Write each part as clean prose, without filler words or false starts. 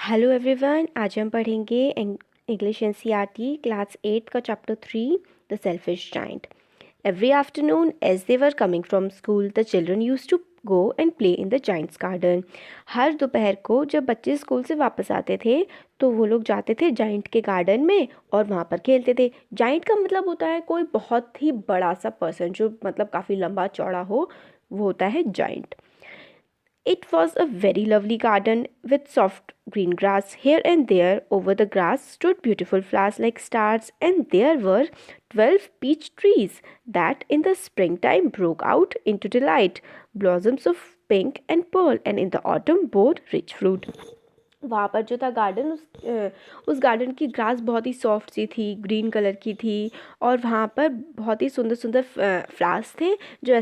Hello everyone, आज हम पढ़ेंगे इंग्लिश एनसीईआरटी क्लास 8 का chapter 3 the selfish giant. Every afternoon as they were coming from school the children used to go and play in the giant's garden. हर दोपहर को जब बच्चे school से वापस आते थे तो वो लोग जाते थे जाइंट के गार्डन में और वहाँ पर खेलते थे। जाइंट का मतलब होता है कोई बहुत ही बड़ा सा पर्सन, जो मतलब काफ़ी लंबा चौड़ा हो, वो होता है giant. It was a very lovely garden with soft green grass. Here and there over the grass stood beautiful flowers like stars, and there were 12 peach trees that in the springtime broke out into delight, blossoms of pink and pearl, and in the autumn bore rich fruit. वहाँ पर जो था garden, उस garden की grass बहुत ही soft सी थी, green colour की थी, और वहाँ पर बहुत ही सुंदर सुंदर फ्लावर्स थे, जो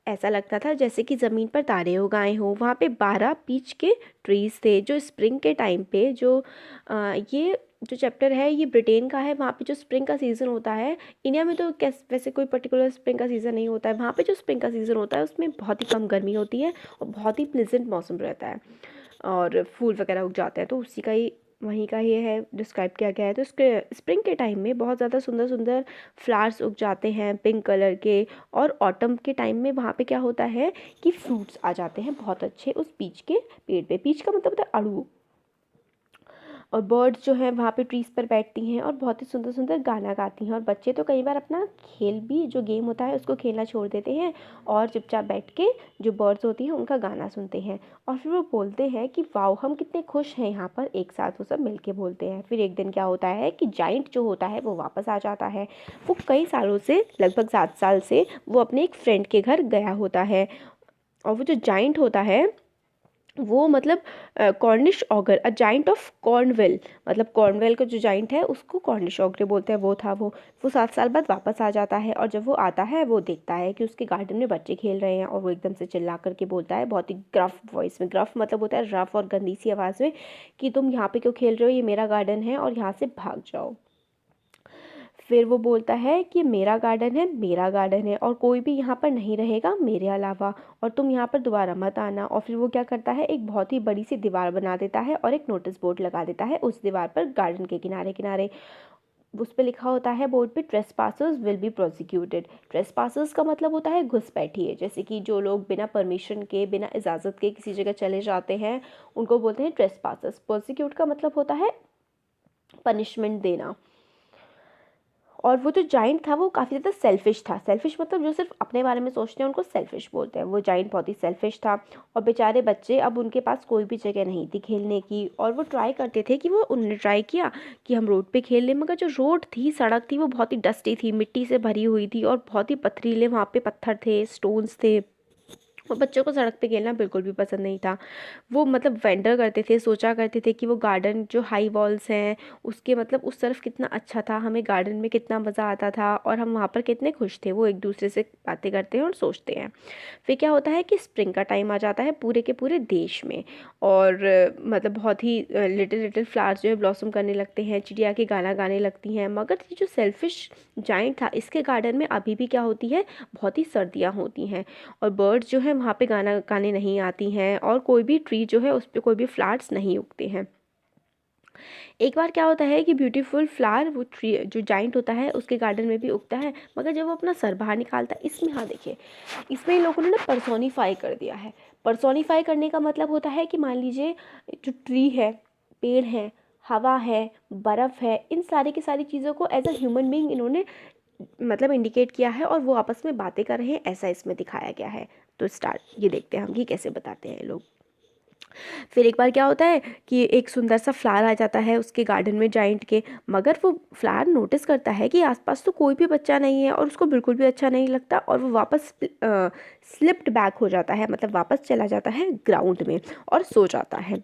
ऐसा लगता था जैसे कि ज़मीन पर तारे उगाए हों। वहाँ पे 12 पीच के ट्रीज़ थे जो स्प्रिंग के टाइम पे ये जो चैप्टर है ये ब्रिटेन का है। वहाँ पे जो स्प्रिंग का सीज़न होता है, इंडिया में तो वैसे कोई पर्टिकुलर स्प्रिंग का सीज़न नहीं होता है। वहाँ पे जो स्प्रिंग का सीज़न होता है उसमें बहुत ही कम गर्मी होती है और बहुत ही प्लेजेंट मौसम रहता है और फूल वगैरह उग जाते हैं। तो उसी का ही वहीं का ये है, डिस्क्राइब किया गया है। तो स्प्रिंग के टाइम में बहुत ज़्यादा सुंदर सुंदर फ्लावर्स उग जाते हैं पिंक कलर के, और ऑटम के टाइम में वहाँ पे क्या होता है कि फ्रूट्स आ जाते हैं बहुत अच्छे उस पीच के पेड़ पे। पीच का मतलब होता है अड़ू। और बर्ड्स जो हैं वहाँ पे ट्रीज़ पर बैठती हैं और बहुत ही सुंदर सुंदर गाना गाती हैं। और बच्चे तो कई बार अपना खेल भी, जो गेम होता है उसको खेलना छोड़ देते हैं और चुपचाप बैठ के जो बर्ड्स होती हैं उनका गाना सुनते हैं। और फिर वो बोलते हैं कि वाओ, हम कितने खुश हैं यहाँ पर, एक साथ वो सब मिल के बोलते हैं। फिर एक दिन क्या होता है कि जाइंट जो होता है वो वापस आ जाता है। वो कई सालों से, लगभग 7 साल से वो अपने एक फ्रेंड के घर गया होता है। और वो जो जाइंट होता है वो मतलब Cornish auger, a giant of Cornwell, मतलब कॉर्नवेल का जो जाइंट है उसको कॉर्निश ऑगर बोलते हैं। वो था वो 7 साल बाद वापस आ जाता है। और जब वो आता है वो देखता है कि उसके गार्डन में बच्चे खेल रहे हैं, और वो एकदम से चिल्ला करके बोलता है बहुत ही ग्रफ वॉइस में। ग्रफ मतलब होता है रफ और गंदी सी आवाज़ में, कि तुम यहाँ पे क्यों खेल रहे हो, ये मेरा गार्डन है और यहाँ से भाग जाओ। फिर वो बोलता है कि मेरा गार्डन है, मेरा गार्डन है, और कोई भी यहाँ पर नहीं रहेगा मेरे अलावा, और तुम यहाँ पर दोबारा मत आना। और फिर वो क्या करता है, एक बहुत ही बड़ी सी दीवार बना देता है और एक नोटिस बोर्ड लगा देता है उस दीवार पर गार्डन के किनारे किनारे। उस पर लिखा होता है बोर्ड पे, trace passers will be prosecuted. Trace passers का मतलब होता है घुसपैठिए, जैसे कि जो लोग बिना परमिशन के, बिना इजाज़त के किसी जगह चले जाते हैं उनको बोलते हैं ट्रेस पासर्स। प्रोसिक्यूट का मतलब होता है पनिशमेंट देना। और वो जो जाइंट था वो काफ़ी ज़्यादा सेल्फिश था। सेल्फिश मतलब जो सिर्फ अपने बारे में सोचते हैं उनको सेल्फिश बोलते हैं। वो जाइंट बहुत ही सेल्फिश था, और बेचारे बच्चे, अब उनके पास कोई भी जगह नहीं थी खेलने की। और वो ट्राई करते थे कि उन्होंने ट्राई किया कि हम रोड पे खेल लें, मगर जो रोड थी, सड़क थी, वो बहुत ही डस्टी थी, मिट्टी से भरी हुई थी और बहुत ही पथरीले वहाँ पे पत्थर थे, स्टोन्स थे। और बच्चों को सड़क पे खेलना बिल्कुल भी पसंद नहीं था। वो मतलब वेंडर करते थे, सोचा करते थे कि वो गार्डन जो हाई वॉल्स हैं उसके मतलब उस तरफ कितना अच्छा था, हमें गार्डन में कितना मज़ा आता था और हम वहाँ पर कितने खुश थे। वो एक दूसरे से बातें करते हैं और सोचते हैं। फिर क्या होता है कि स्प्रिंग का टाइम आ जाता है पूरे के पूरे देश में, और मतलब बहुत ही लिटिल लिटिल फ्लावर्स जो है ब्लॉसम करने लगते हैं, चिड़िया के गाना गाने लगती हैं। मगर ये जो सेल्फिश जाइंट था, इसके गार्डन में अभी भी क्या होती है, बहुत ही सर्दियाँ होती हैं, और बर्ड्स जो हैं वहाँ पे गाना गाने नहीं आती हैं, और कोई भी ट्री जो है उस पर कोई भी फ्लावर्स नहीं उगते हैं। एक बार क्या होता है कि ब्यूटीफुल फ्लावर वो ट्री जो जाइंट होता है उसके गार्डन में भी उगता है, मगर जब वो अपना सर बाहर निकालता है, इसमें, हाँ देखिए, इसमें इन लोगों ने ना पर्सोनीफाई कर दिया है। पर्सोनीफाई करने का मतलब होता है कि मान लीजिए जो ट्री है, पेड़ है, हवा है, बर्फ़ है, इन सारी की सारी चीज़ों को एज अ ह्यूमन बीइंग इन्होंने मतलब इंडिकेट किया है, और वो आपस में बातें कर रहे हैं, ऐसा इसमें दिखाया गया है। तो स्टार्ट ये देखते हैं हम कि कैसे बताते हैं लोग। फिर एक बार क्या होता है कि एक सुंदर सा फ्लावर आ जाता है उसके गार्डन में जाइंट के, मगर वो फ्लावर नोटिस करता है कि आसपास तो कोई भी बच्चा नहीं है और उसको बिल्कुल भी अच्छा नहीं लगता, और वो वापस स्लिप्ड बैक हो जाता है, मतलब वापस चला जाता है ग्राउंड में और सो जाता है।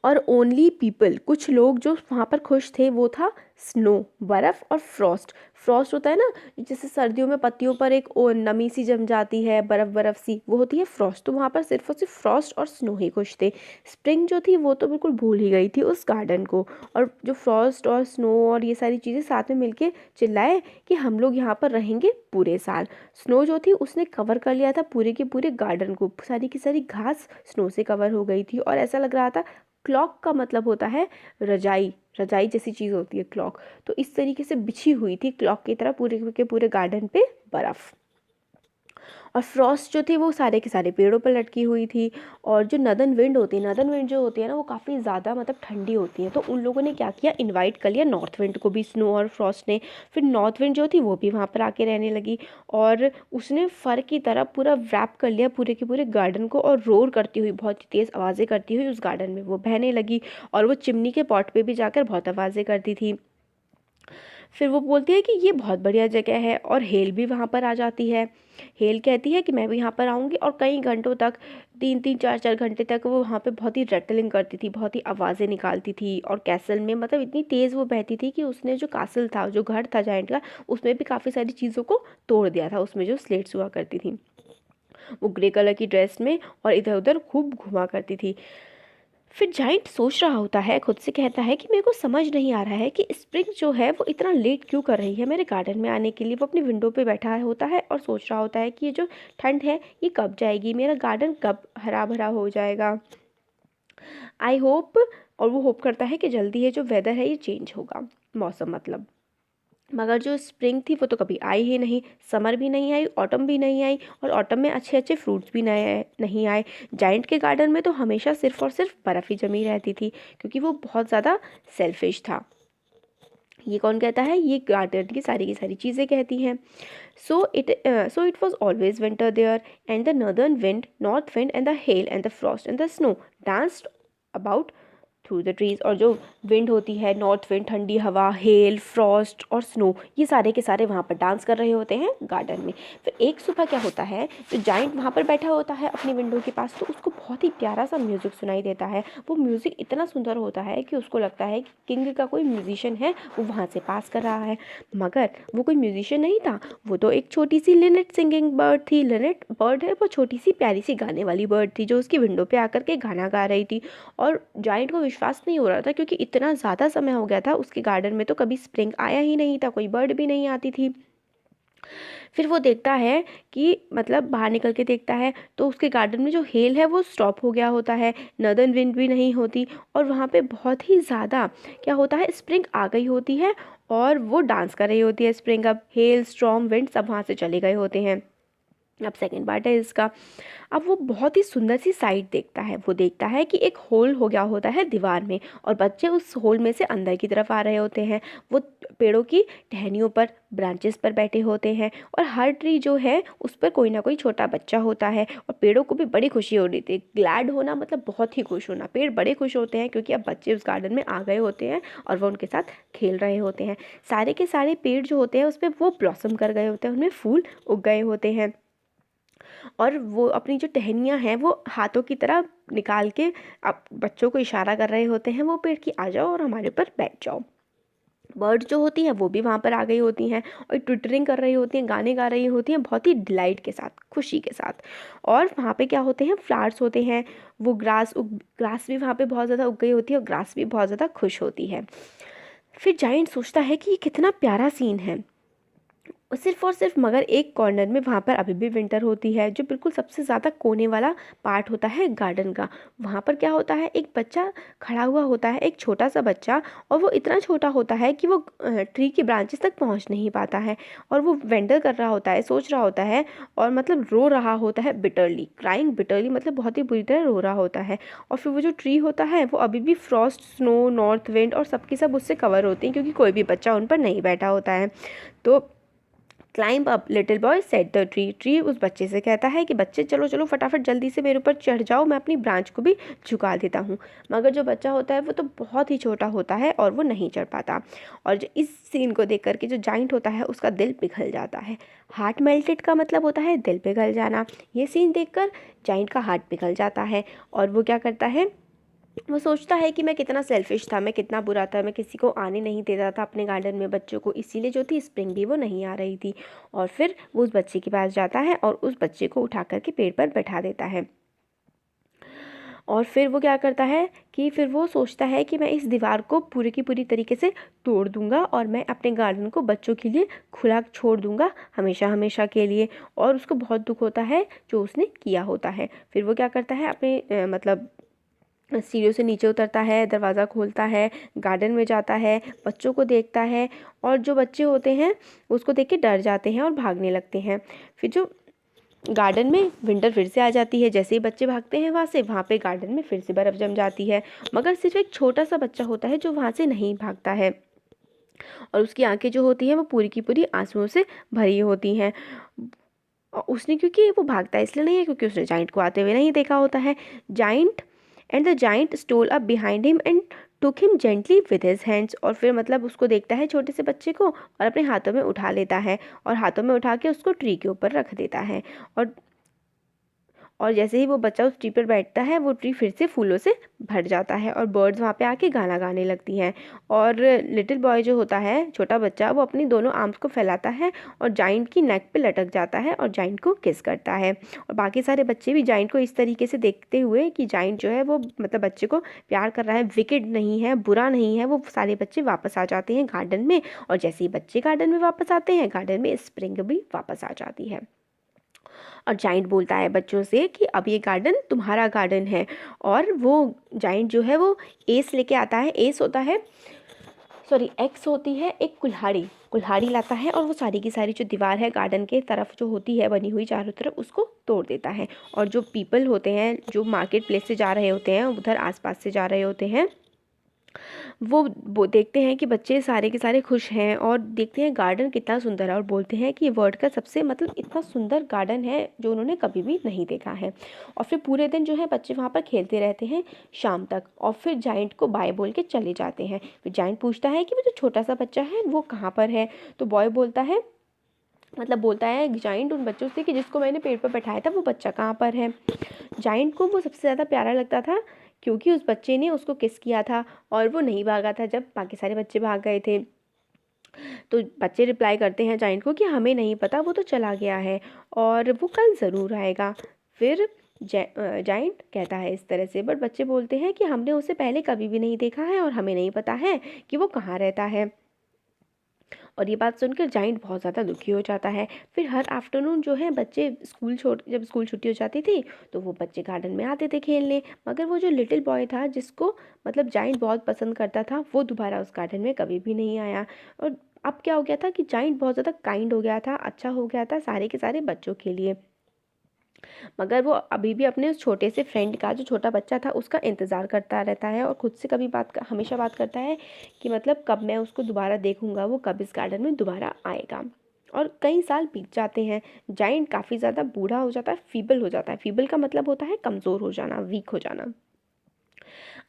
और ओनली पीपल, कुछ लोग जो वहाँ पर खुश थे, वो था स्नो, बर्फ़, और फ्रॉस्ट। फ्रॉस्ट होता है ना, जैसे सर्दियों में पत्तियों पर एक नमी सी जम जाती है, बर्फ़ बर्फ़ सी, वो होती है फ्रॉस्ट। तो वहाँ पर सिर्फ और सिर्फ फ्रॉस्ट और स्नो ही खुश थे। स्प्रिंग जो थी वो तो बिल्कुल भूल ही गई थी उस गार्डन को, और जो फ्रॉस्ट और स्नो और ये सारी चीज़ें साथ में मिलके चिल्लाए कि हम लोग यहाँ पर रहेंगे पूरे साल। स्नो जो थी उसने कवर कर लिया था पूरे के पूरे गार्डन को, सारी की सारी घास स्नो से कवर हो गई थी, और ऐसा लग रहा था क्लॉक का मतलब होता है रजाई, रजाई जैसी चीज़ होती है क्लॉक। तो इस तरीके से बिछी हुई थी क्लॉक की तरह पूरे के पूरे गार्डन पे बर्फ़। और फ्रॉस्ट जो थी वो सारे के सारे पेड़ों पर लटकी हुई थी। और जो नदन विंड होती है, नदन विंड जो होती है ना, वो काफ़ी ज़्यादा मतलब ठंडी होती है। तो उन लोगों ने क्या किया, इनवाइट कर लिया नॉर्थ विंड को भी, स्नो और फ्रॉस्ट ने। फिर नॉर्थ विंड जो थी वो भी वहाँ पर आके रहने लगी और उसने फर की तरह पूरा रैप कर लिया पूरे के पूरे गार्डन को, और रोर करती हुई, बहुत ही तेज़ आवाज़ें करती हुई उस गार्डन में वो बहने लगी। और वो चिमनी के पॉट पे भी जाकर बहुत आवाज़ें करती थी। फिर वो बोलती है कि ये बहुत बढ़िया जगह है, और हेल भी वहाँ पर आ जाती है। हेल कहती है कि मैं भी यहाँ पर आऊँगी, और कई घंटों तक, 3-3 4-4 घंटे तक वो वहाँ पे बहुत ही रटलिंग करती थी, बहुत ही आवाज़ें निकालती थी। और कैसल में मतलब इतनी तेज़ वो बहती थी कि उसने जो कासल था, जो घर था जाइंट का, उसमें भी काफ़ी सारी चीज़ों को तोड़ दिया था, उसमें जो स्लेट्स हुआ करती थी। वो ग्रे कलर की ड्रेस में और इधर उधर खूब घुमा करती थी। फिर जाइंट सोच रहा होता है, खुद से कहता है कि मेरे को समझ नहीं आ रहा है कि स्प्रिंग जो है वो इतना लेट क्यों कर रही है मेरे गार्डन में आने के लिए। वो अपनी विंडो पे बैठा होता है और सोच रहा होता है कि ये जो ठंड है ये कब जाएगी, मेरा गार्डन कब हरा भरा हो जाएगा। आई होप, और वो होप करता है कि जल्दी ये जो वेदर है ये चेंज होगा, मौसम मतलब। मगर जो स्प्रिंग थी वो तो कभी आई ही नहीं, समर भी नहीं आई, ऑटम भी नहीं आई, और ऑटम में अच्छे अच्छे फ्रूट्स भी नहीं आए। जाइंट के गार्डन में तो हमेशा सिर्फ और सिर्फ बर्फ़ ही जमी रहती थी, क्योंकि वो बहुत ज़्यादा सेल्फिश था। ये कौन कहता है, ये गार्डन की सारी चीज़ें कहती हैं। So it was always winter there, and the northern wind, north wind and the hail and the frost and the snow danced about through the trees. और जो विंड होती है, नॉर्थ विंड, ठंडी हवा, हेल, फ्रॉस्ट और snow, ये सारे के सारे वहाँ पर डांस कर रहे होते हैं गार्डन में। फिर एक सुबह क्या होता है, जो जाइंट वहाँ पर बैठा होता है अपनी विंडो के पास, तो उसको बहुत ही प्यारा सा म्यूज़िक सुनाई देता है। वो म्यूज़िक इतना सुंदर होता है कि उसको लगता है कि किंग का कोई म्यूजिशियन है, वो वहाँ से पास कर रहा है। मगर वो कोई म्यूजिशियन नहीं था, वो तो एक छोटी सी लिनेट सिंगिंग बर्ड थी। लिनेट बर्ड है, वो छोटी सी प्यारी सी गाने वाली बर्ड थी, जो उसकी विंडो पे आकर के गाना गा रही थी। और जाइंट को विश्वास नहीं हो रहा था, क्योंकि इतना ज़्यादा समय हो गया था, उसके गार्डन में तो कभी स्प्रिंग आया ही नहीं था, कोई बर्ड भी नहीं आती थी। फिर वो देखता है कि मतलब बाहर निकल के देखता है तो उसके गार्डन में जो हेल है वो स्टॉप हो गया होता है, नॉर्दर्न विंड भी नहीं होती, और वहाँ पे बहुत ही ज़्यादा क्या होता है, स्प्रिंग आ गई होती है, और वो डांस कर रही होती है स्प्रिंग। अब हेल, स्टॉर्म, विंड सब वहाँ से चले गए होते हैं। अब सेकंड पार्ट है इसका। अब वो बहुत ही सुंदर सी साइट देखता है। वो देखता है कि एक होल हो गया होता है दीवार में, और बच्चे उस होल में से अंदर की तरफ आ रहे होते हैं। वो पेड़ों की टहनियों पर, ब्रांचेस पर बैठे होते हैं, और हर ट्री जो है उस पर कोई ना कोई छोटा बच्चा होता है। और पेड़ों को भी बड़ी खुशी हो रही थी। ग्लैड होना मतलब बहुत ही खुश होना। पेड़ बड़े खुश होते हैं क्योंकि अब बच्चे उस गार्डन में आ गए होते हैं और वो उनके साथ खेल रहे होते हैं। सारे के सारे पेड़ जो होते हैं उस पर वो ब्लॉसम कर गए होते हैं, उनमें फूल उग गए होते हैं। और वो अपनी जो टहनियाँ हैं वो हाथों की तरह निकाल के अब बच्चों को इशारा कर रहे होते हैं, वो पेड़ की आ जाओ और हमारे ऊपर बैठ जाओ। बर्ड जो होती हैं वो भी वहाँ पर आ गई होती हैं और ट्विटरिंग कर रही होती हैं, गाने गा रही होती हैं, बहुत ही डिलाइट के साथ, खुशी के साथ। और वहाँ पे क्या होते हैं, फ्लावर्स होते हैं। वो ग्रास भी वहाँ पे बहुत ज़्यादा उग गई होती है, और ग्रास भी बहुत ज़्यादा खुश होती है। फिर जाइंट सोचता है कि ये कितना प्यारा सीन है। सिर्फ और सिर्फ मगर एक कॉर्नर में वहाँ पर अभी भी विंटर होती है, जो बिल्कुल सबसे ज़्यादा कोने वाला पार्ट होता है गार्डन का। वहाँ पर क्या होता है, एक बच्चा खड़ा हुआ होता है, एक छोटा सा बच्चा, और वो इतना छोटा होता है कि वो ट्री की ब्रांचेस तक पहुँच नहीं पाता है। और वो वेंडर कर रहा होता है, सोच रहा होता है, और मतलब रो रहा होता है बिटरली, क्राइंग बिटरली, मतलब बहुत ही बुरी तरह रो रहा होता है। और फिर वो जो ट्री होता है वो अभी भी फ्रॉस्ट, स्नो, नॉर्थ विंड और सबकी सब उससे कवर होती हैं, क्योंकि कोई भी बच्चा उन पर नहीं बैठा होता है। तो climb up little boy set the tree. Tree उस बच्चे से कहता है कि बच्चे चलो चलो फटाफट जल्दी से मेरे ऊपर चढ़ जाओ, मैं अपनी ब्रांच को भी झुका देता हूँ। मगर जो बच्चा होता है वो तो बहुत ही छोटा होता है और वो नहीं चढ़ पाता। और जो इस सीन को देख करके जो जाइंट होता है उसका दिल पिघल जाता है। हार्ट मेल्टेड का मतलब होता है दिल पिघल जाना। ये सीन देखकर जाइंट का हार्ट पिघल जाता है, और वो क्या करता है, वो सोचता है कि मैं कितना सेल्फिश था, मैं कितना बुरा था, मैं किसी को आने नहीं देता था अपने गार्डन में बच्चों को, इसीलिए जो थी स्प्रिंग भी वो नहीं आ रही थी। और फिर वो उस बच्चे के पास जाता है और उस बच्चे को उठा करके पेड़ पर बैठा देता है। और फिर वो क्या करता है कि फिर वो सोचता है कि मैं इस दीवार को पूरी की पूरी तरीके से तोड़ दूंगा, और मैं अपने गार्डन को बच्चों के लिए खुला छोड़ दूंगा हमेशा हमेशा के लिए। और उसको बहुत दुख होता है जो उसने किया होता है। फिर वो क्या करता है, अपने मतलब सीढ़ियों से नीचे उतरता है, दरवाज़ा खोलता है, गार्डन में जाता है, बच्चों को देखता है और जो बच्चे होते हैं उसको देख के डर जाते हैं और भागने लगते हैं। फिर जो गार्डन में विंटर फिर से आ जाती है। जैसे ही बच्चे भागते हैं वहाँ से, वहाँ पे गार्डन में फिर से बर्फ़ जम जाती है, मगर सिर्फ एक छोटा सा बच्चा होता है जो वहाँ से नहीं भागता है और उसकी आंखें जो होती हैं वो पूरी की पूरी आंसुओं से भरी होती हैं। और उसने, क्योंकि वो भागता इसलिए नहीं है क्योंकि उसने जाइंट को आते हुए नहीं देखा होता है। Giant and the giant stole up behind him and took him gently with his hands. और फिर मतलब उसको देखता है छोटे से बच्चे को और अपने हाथों में उठा लेता है और हाथों में उठा के उसको ट्री के ऊपर रख देता है। और जैसे ही वो बच्चा उस ट्री पर बैठता है वो ट्री फिर से फूलों से भर जाता है और बर्ड्स वहाँ पे आके गाना गाने लगती हैं। और लिटिल बॉय जो होता है, छोटा बच्चा, वो अपनी दोनों आर्म्स को फैलाता है और जाइंट की नेक पे लटक जाता है और जाइंट को किस करता है। और बाकी सारे बच्चे भी जाइंट को इस तरीके से देखते हुए कि जाइंट जो है वो मतलब बच्चे को प्यार कर रहा है, विकेड नहीं है, बुरा नहीं है, वो सारे बच्चे वापस आ जाते हैं गार्डन में। और जैसे ही बच्चे गार्डन में वापस आते हैं, गार्डन में स्प्रिंग भी वापस आ जाती है। और जाइंट बोलता है बच्चों से कि अब ये गार्डन तुम्हारा गार्डन है। और वो जाइंट जो है वो एस लेके आता है। एस होता है, सॉरी, एक्स होती है एक कुल्हाड़ी। कुल्हाड़ी लाता है और वो सारी की सारी जो दीवार है गार्डन के तरफ जो होती है बनी हुई चारों तरफ, उसको तोड़ देता है। और जो पीपल होते हैं जो मार्केट प्लेस से जा रहे होते हैं, उधर आसपास से जा रहे होते हैं, वो देखते हैं कि बच्चे सारे के सारे खुश हैं और देखते हैं गार्डन कितना सुंदर है और बोलते हैं कि ये वर्ल्ड का सबसे मतलब इतना सुंदर गार्डन है जो उन्होंने कभी भी नहीं देखा है। और फिर पूरे दिन जो है बच्चे वहाँ पर खेलते रहते हैं शाम तक और फिर जाइंट को बाय बोल के चले जाते हैं। फिर जाइंट पूछता है कि वो जो छोटा सा बच्चा है वो कहाँ पर है। तो बॉय बोलता है, मतलब बोलता है जाइंट उन बच्चों से कि जिसको मैंने पेड़ पर बैठाया था वो बच्चा कहाँ पर है। जाइंट को वो सबसे ज़्यादा प्यारा लगता था क्योंकि उस बच्चे ने उसको किस किया था और वो नहीं भागा था जब बाकी सारे बच्चे भाग गए थे। तो बच्चे रिप्लाई करते हैं जाइंट को कि हमें नहीं पता, वो तो चला गया है और वो कल ज़रूर आएगा। फिर जाइंट कहता है इस तरह से, बट बच्चे बोलते हैं कि हमने उसे पहले कभी भी नहीं देखा है और हमें नहीं पता है कि वो कहाँ रहता है। और ये बात सुनकर जाइंट बहुत ज़्यादा दुखी हो जाता है। फिर हर आफ्टरनून जो है बच्चे जब स्कूल छुट्टी हो जाती थी तो वो बच्चे गार्डन में आते थे खेलने, मगर वो जो लिटिल बॉय था जिसको मतलब जाइंट बहुत पसंद करता था वो दोबारा उस गार्डन में कभी भी नहीं आया। और अब क्या हो गया था कि जाइंट बहुत ज़्यादा काइंड हो गया था, अच्छा हो गया था सारे के सारे बच्चों के लिए, मगर वो अभी भी अपने उस छोटे से फ्रेंड का, जो छोटा बच्चा था, उसका इंतज़ार करता रहता है और खुद से कभी हमेशा बात करता है कि मतलब कब मैं उसको दोबारा देखूंगा, वो कब इस गार्डन में दोबारा आएगा। और कई साल बीत जाते हैं। जाइंट काफ़ी ज़्यादा बूढ़ा हो जाता है, फीबल हो जाता है। फीबल का मतलब होता है कमज़ोर हो जाना, वीक हो जाना।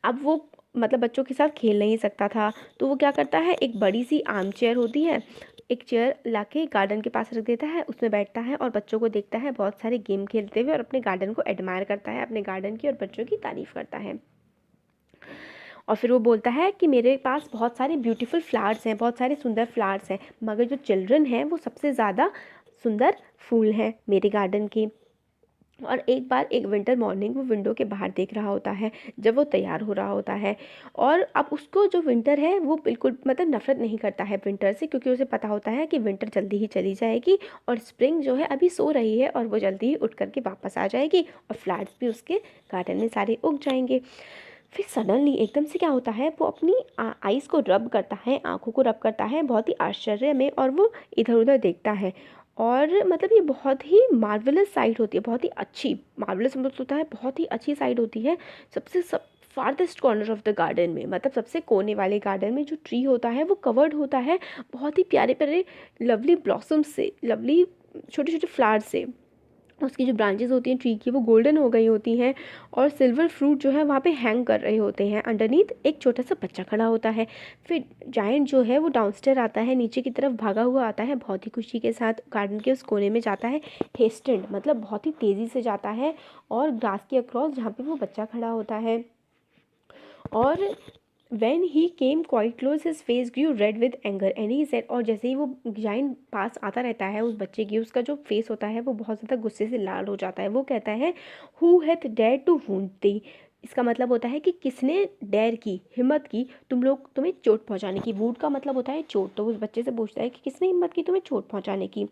अब वो मतलब बच्चों के साथ खेल नहीं सकता था, तो वो क्या करता है, एक बड़ी सी आर्म चेयर होती है, एक चेयर लाके गार्डन के पास रख देता है, उसमें बैठता है और बच्चों को देखता है बहुत सारे गेम खेलते हुए और अपने गार्डन को एडमायर करता है, अपने गार्डन की और बच्चों की तारीफ़ करता है। और फिर वो बोलता है कि मेरे पास बहुत सारे ब्यूटीफुल फ्लावर्स हैं, बहुत सारे सुंदर फ्लावर्स हैं, मगर जो चिल्ड्रन हैं वो सबसे ज़्यादा सुंदर फूल हैं मेरे गार्डन के। और एक बार एक विंटर मॉर्निंग वो विंडो के बाहर देख रहा होता है जब वो तैयार हो रहा होता है। और अब उसको जो विंटर है वो बिल्कुल मतलब नफ़रत नहीं करता है विंटर से, क्योंकि उसे पता होता है कि विंटर जल्दी ही चली जाएगी और स्प्रिंग जो है अभी सो रही है और वो जल्दी ही उठ करके वापस आ जाएगी और फ्लावर्स भी उसके गार्डन में सारे उग जाएंगे। फिर सडनली एकदम से क्या होता है, वो अपनी आईज़ को रब करता है, आँखों को रब करता है बहुत ही आश्चर्य में, और वो इधर उधर देखता है। और मतलब ये बहुत ही मार्वलस साइट होती है, बहुत ही अच्छी, मार्वलस मतलब होता है बहुत ही अच्छी साइट होती है। सब farthest corner of the garden में, मतलब सबसे कोने वाले गार्डन में जो ट्री होता है वो कवर्ड होता है बहुत ही प्यारे प्यारे लवली ब्लॉसम्स से, लवली छोटे छोटे फ्लावर से। उसकी जो ब्रांचेस होती हैं ट्री की वो गोल्डन हो गई होती हैं और सिल्वर फ्रूट जो है वहाँ पे हैंग कर रहे होते हैं। अंडरनीथ एक छोटा सा बच्चा खड़ा होता है। फिर जायंट जो है वो डाउनस्टेयर आता है, नीचे की तरफ भागा हुआ आता है, बहुत ही खुशी के साथ गार्डन के उस कोने में जाता है, हेस्टेंड मतलब बहुत ही तेज़ी से जाता है और ग्रास के अक्रॉस जहाँ पे वो बच्चा खड़ा होता है। और When he came quite close, his face grew red with anger and he said, और जैसे ही वो जाइंट पास आता रहता है उस बच्चे की, उसका जो फेस होता है वो बहुत ज़्यादा गुस्से से लाल हो जाता है। वो कहता है Who hath dared to wound thee? इसका मतलब होता है कि किसने डेयर की, हिम्मत की तुम्हें चोट पहुंचाने की। वुड का मतलब होता है चोट। तो उस बच्चे से पूछता है कि किसने हिम्मत की तुम्हें चोट पहुंचाने की।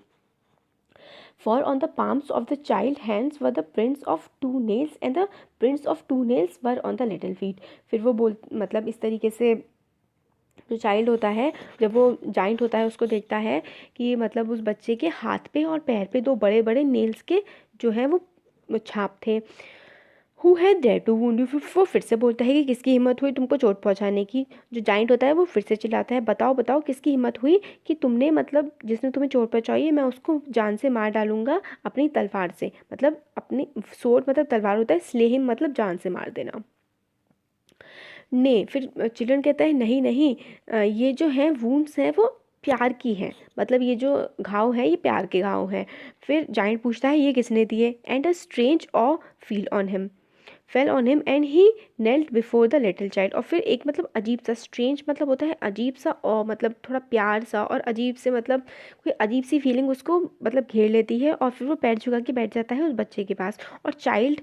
For on the palms of the child hands were the prints of 2 nails and the prints of 2 nails were on the little feet. फिर वो बोल मतलब इस तरीके से जो चाइल्ड होता है जब वो जाइंट होता है उसको देखता है कि मतलब उस बच्चे के हाथ पे और पैर पे 2 बड़े बड़े नेल्स के जो है वो छाप थे। Who had dare to wound you, वो फिर से बोलता है कि किसकी हिम्मत हुई तुमको चोट पहुंचाने की। जो जाइंट होता है वो फिर से चिल्लाता है, बताओ बताओ किसकी हिम्मत हुई कि तुमने मतलब जिसने तुम्हें चोट पहुंचाई है मैं उसको जान से मार डालूंगा अपनी तलवार से। मतलब अपनी सोर्ड मतलब तलवार होता है, स्ले हिम मतलब जान से मार देना। ने फिर चिल्ड्रन कहता है नहीं नहीं, ये जो है वूंड्स हैं वो प्यार की हैं, मतलब ये जो घाव है ये प्यार के घाव हैं। फिर जाइंट पूछता है ये किसने दिए, and a strange awe feel on him fell on him and he knelt before the little child. और फिर एक मतलब अजीब सा, स्ट्रेंज मतलब होता है अजीब सा, और मतलब थोड़ा प्यार सा, और अजीब से मतलब कोई अजीब सी फीलिंग उसको मतलब घेर लेती है। और फिर वो पैर झुका के बैठ जाता है उस बच्चे के पास, और चाइल्ड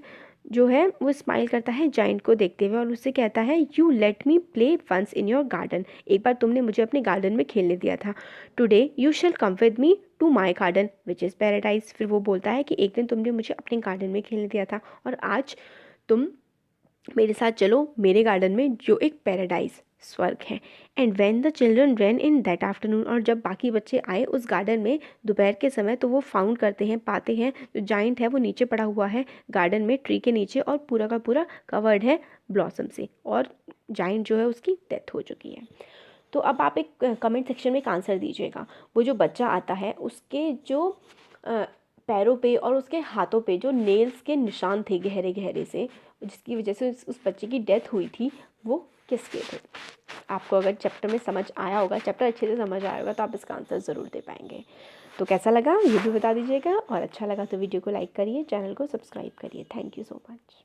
जो है वो स्माइल करता है जाइंट को देखते हुए और उससे कहता है you let me play once in your garden, एक बार तुमने मुझे अपने गार्डन में खेलने दिया था। Today you shall come with me to my garden which is paradise. फिर वो बोलता है कि एक दिन तुमने मुझे अपने गार्डन में खेलने दिया था और आज तुम मेरे साथ चलो मेरे गार्डन में जो एक पैराडाइज स्वर्ग है। And when the children rain in that afternoon, और जब बाकी बच्चे आए उस गार्डन में दोपहर के समय तो वो फाउंड करते हैं, पाते हैं जो जाइंट है वो नीचे पड़ा हुआ है गार्डन में ट्री के नीचे, और पूरा का पूरा कवर्ड है ब्लॉसम से, और जाइंट जो है उसकी डेथ हो चुकी है। तो अब आप एक कमेंट सेक्शन में एक आंसर दीजिएगा। वो जो बच्चा आता है उसके जो पैरों पे और उसके हाथों पे जो नेल्स के निशान थे गहरे गहरे से, जिसकी वजह से उस बच्चे की डेथ हुई थी, वो किसके थे। आपको अगर चैप्टर में समझ आया होगा, चैप्टर अच्छे से समझ आया होगा, तो आप इसका आंसर ज़रूर दे पाएंगे। तो कैसा लगा ये भी बता दीजिएगा, और अच्छा लगा तो वीडियो को लाइक करिए, चैनल को सब्सक्राइब करिए। Thank you so much.